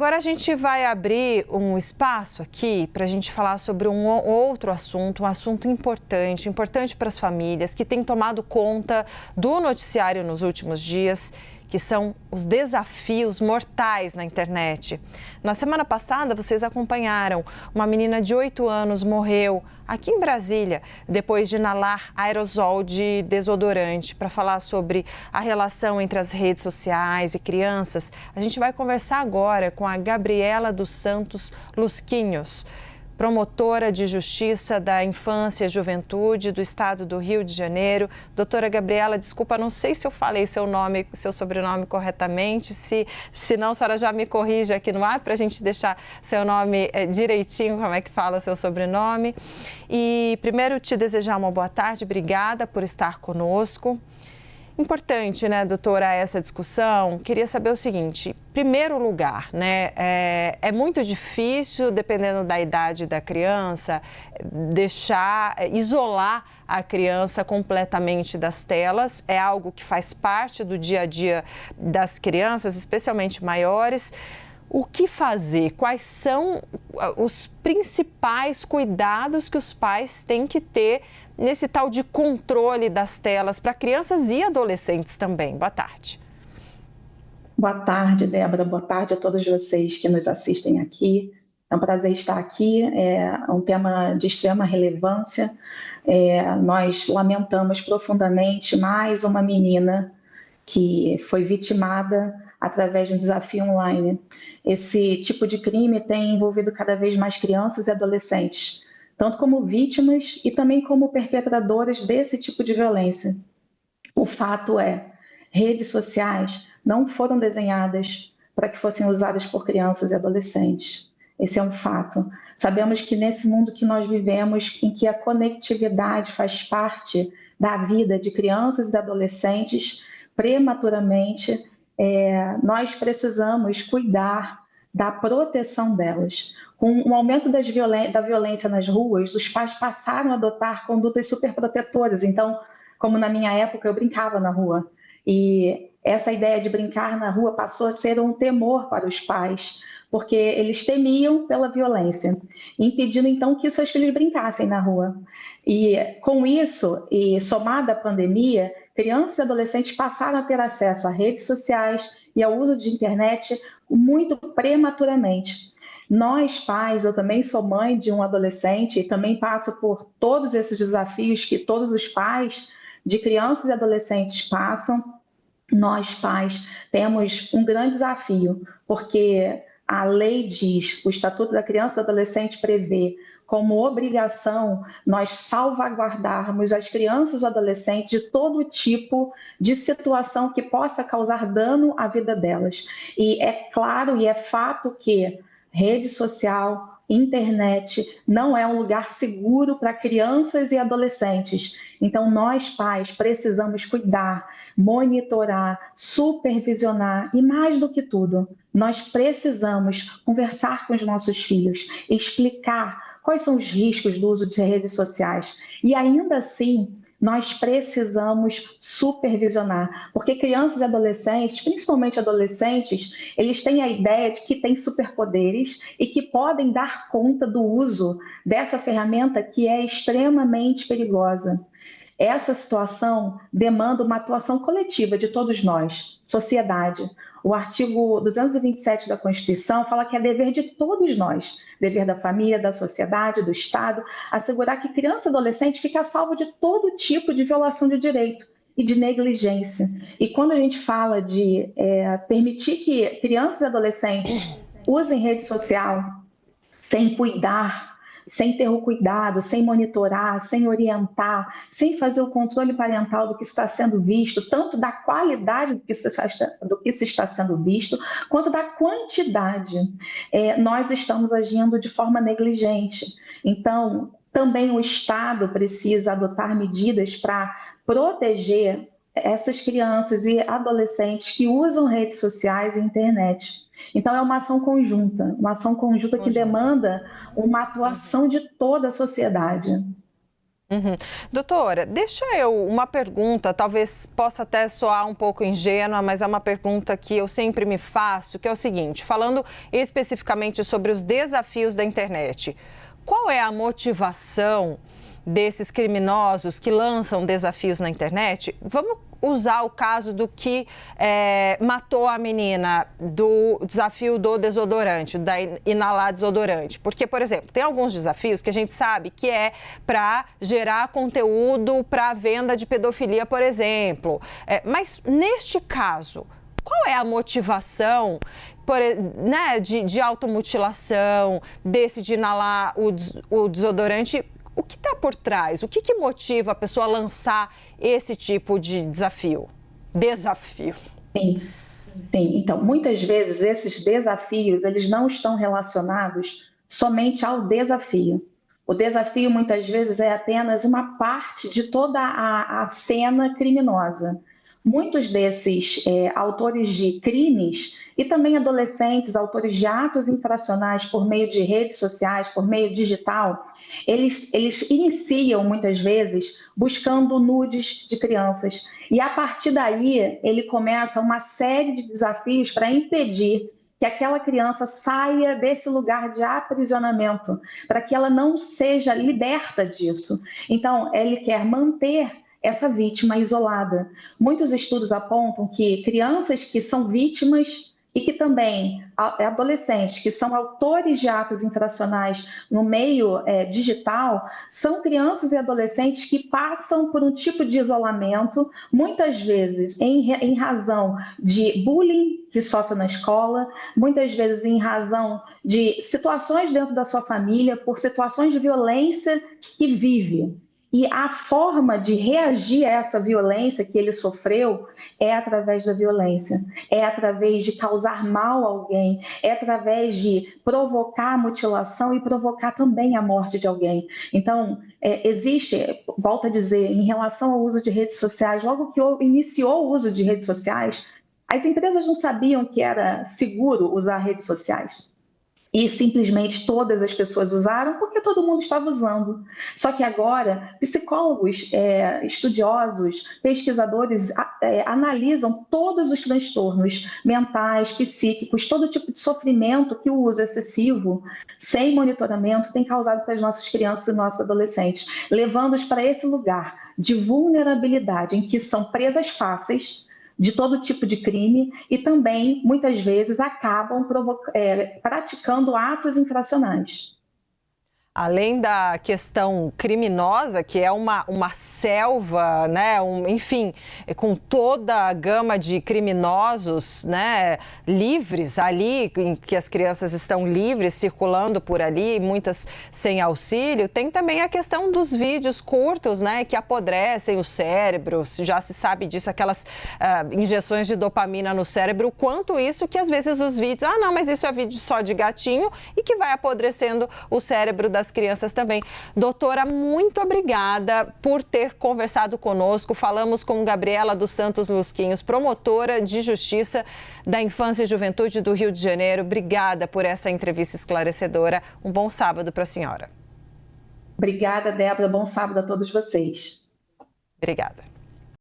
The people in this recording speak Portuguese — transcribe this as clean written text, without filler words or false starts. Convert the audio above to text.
Agora a gente vai abrir um espaço aqui para a gente falar sobre um outro assunto, um assunto importante para as famílias, que tem tomado conta do noticiário nos últimos dias, que são os desafios mortais na internet. Na semana passada, vocês acompanharam, uma menina de 8 anos morreu aqui em Brasília, depois de inalar aerosol de desodorante. Para falar sobre a relação entre as redes sociais e crianças, a gente vai conversar agora com a Gabriela dos Santos Lusquinhos, promotora de Justiça da Infância e Juventude do Estado do Rio de Janeiro. Doutora Gabriela, desculpa, não sei se eu falei seu sobrenome corretamente, se não, a senhora já me corrige aqui no ar para a gente deixar seu nome direitinho, como é que fala seu sobrenome. E primeiro te desejar uma boa tarde, obrigada por estar conosco. Importante, né, doutora, essa discussão. Queria saber o seguinte, primeiro lugar, né, é muito difícil, dependendo da idade da criança, isolar a criança completamente das telas. É algo que faz parte do dia a dia das crianças, especialmente maiores. O que fazer? Quais são os principais cuidados que os pais têm que ter nesse tal de controle das telas para crianças e adolescentes também? Boa tarde. Boa tarde, Débora. Boa tarde a todos vocês que nos assistem aqui. É um prazer estar aqui. É um tema de extrema relevância. Nós lamentamos profundamente mais uma menina que foi vitimada através de um desafio online. Esse tipo de crime tem envolvido cada vez mais crianças e adolescentes, tanto como vítimas e também como perpetradoras desse tipo de violência. O fato é, redes sociais não foram desenhadas para que fossem usadas por crianças e adolescentes. Esse é um fato. Sabemos que nesse mundo que nós vivemos, em que a conectividade faz parte da vida de crianças e adolescentes, prematuramente, nós precisamos cuidar da proteção delas. Com o aumento da violência nas ruas, os pais passaram a adotar condutas superprotetoras. Então, como na minha época, eu brincava na rua. E essa ideia de brincar na rua passou a ser um temor para os pais, porque eles temiam pela violência, impedindo então que seus filhos brincassem na rua. E com isso, e somada à pandemia, crianças e adolescentes passaram a ter acesso a redes sociais e ao uso de internet muito prematuramente. Nós, pais, eu também sou mãe de um adolescente e também passo por todos esses desafios que todos os pais de crianças e adolescentes passam. Nós, pais, temos um grande desafio, porque a lei diz, o Estatuto da Criança e do Adolescente prevê como obrigação nós salvaguardarmos as crianças e adolescentes de todo tipo de situação que possa causar dano à vida delas. E é claro e é fato que rede social, internet, não é um lugar seguro para crianças e adolescentes. Então, nós, pais, precisamos cuidar, monitorar, supervisionar e, mais do que tudo, nós precisamos conversar com os nossos filhos, explicar quais são os riscos do uso de redes sociais. E ainda assim, nós precisamos supervisionar, porque crianças e adolescentes, principalmente adolescentes, eles têm a ideia de que têm superpoderes e que podem dar conta do uso dessa ferramenta que é extremamente perigosa. Essa situação demanda uma atuação coletiva de todos nós, sociedade. O artigo 227 da Constituição fala que é dever de todos nós, dever da família, da sociedade, do Estado, assegurar que criança e adolescente fique a salvo de todo tipo de violação de direito e de negligência. E quando a gente fala de permitir que crianças e adolescentes usem rede social sem cuidar, sem ter o cuidado, sem monitorar, sem orientar, sem fazer o controle parental do que está sendo visto, tanto da qualidade do que se está sendo visto, quanto da quantidade, nós estamos agindo de forma negligente. Então, também o Estado precisa adotar medidas para proteger essas crianças e adolescentes que usam redes sociais e internet. Então, é uma ação conjunta que demanda uma atuação de toda a sociedade. Doutora, deixa eu uma pergunta, talvez possa até soar um pouco ingênua, mas é uma pergunta que eu sempre me faço, que é o seguinte, falando especificamente sobre os desafios da internet, qual é a motivação desses criminosos que lançam desafios na internet? Vamos usar o caso do que matou a menina, do desafio do desodorante, da inalar desodorante. Porque, por exemplo, tem alguns desafios que a gente sabe que é para gerar conteúdo para venda de pedofilia, por exemplo. Mas, neste caso, qual é a motivação de automutilação, desse de inalar o desodorante? O que está por trás? O que motiva a pessoa a lançar esse tipo de desafio? Sim, sim. Então, muitas vezes esses desafios, eles não estão relacionados somente ao desafio. O desafio, muitas vezes, é apenas uma parte de toda a cena criminosa. Muitos desses autores de crimes e também adolescentes, autores de atos infracionais por meio de redes sociais, por meio digital, eles iniciam muitas vezes buscando nudes de crianças. E a partir daí, ele começa uma série de desafios para impedir que aquela criança saia desse lugar de aprisionamento, para que ela não seja liberta disso. Então, ele quer manter essa vítima isolada. Muitos estudos apontam que crianças que são vítimas e que também adolescentes que são autores de atos infracionais no meio digital são crianças e adolescentes que passam por um tipo de isolamento, muitas vezes em razão de bullying que sofre na escola, muitas vezes em razão de situações dentro da sua família, por situações de violência que vive. E a forma de reagir a essa violência que ele sofreu é através da violência, é através de causar mal a alguém, é através de provocar a mutilação e provocar também a morte de alguém. Então, existe, volto a dizer, em relação ao uso de redes sociais, logo que iniciou o uso de redes sociais, as empresas não sabiam que era seguro usar redes sociais. E simplesmente todas as pessoas usaram porque todo mundo estava usando. Só que agora, psicólogos, estudiosos, pesquisadores analisam todos os transtornos mentais, psíquicos, todo tipo de sofrimento que o uso excessivo, sem monitoramento, tem causado para as nossas crianças e nossos adolescentes, levando-os para esse lugar de vulnerabilidade, em que são presas fáceis de todo tipo de crime e também, muitas vezes, acabam praticando atos infracionais. Além da questão criminosa, que é uma selva, né? Enfim, com toda a gama de criminosos, né? Livres ali, em que as crianças estão livres, circulando por ali, muitas sem auxílio, tem também a questão dos vídeos curtos, né? Que apodrecem o cérebro, já se sabe disso, aquelas injeções de dopamina no cérebro, o quanto isso que às vezes os vídeos, não, mas isso é vídeo só de gatinho e que vai apodrecendo o cérebro das crianças também. Doutora, muito obrigada por ter conversado conosco. Falamos com Gabriela dos Santos Lusquinhos, promotora de Justiça da Infância e Juventude do Rio de Janeiro. Obrigada por essa entrevista esclarecedora. Um bom sábado para a senhora. Obrigada, Débora. Bom sábado a todos vocês. Obrigada.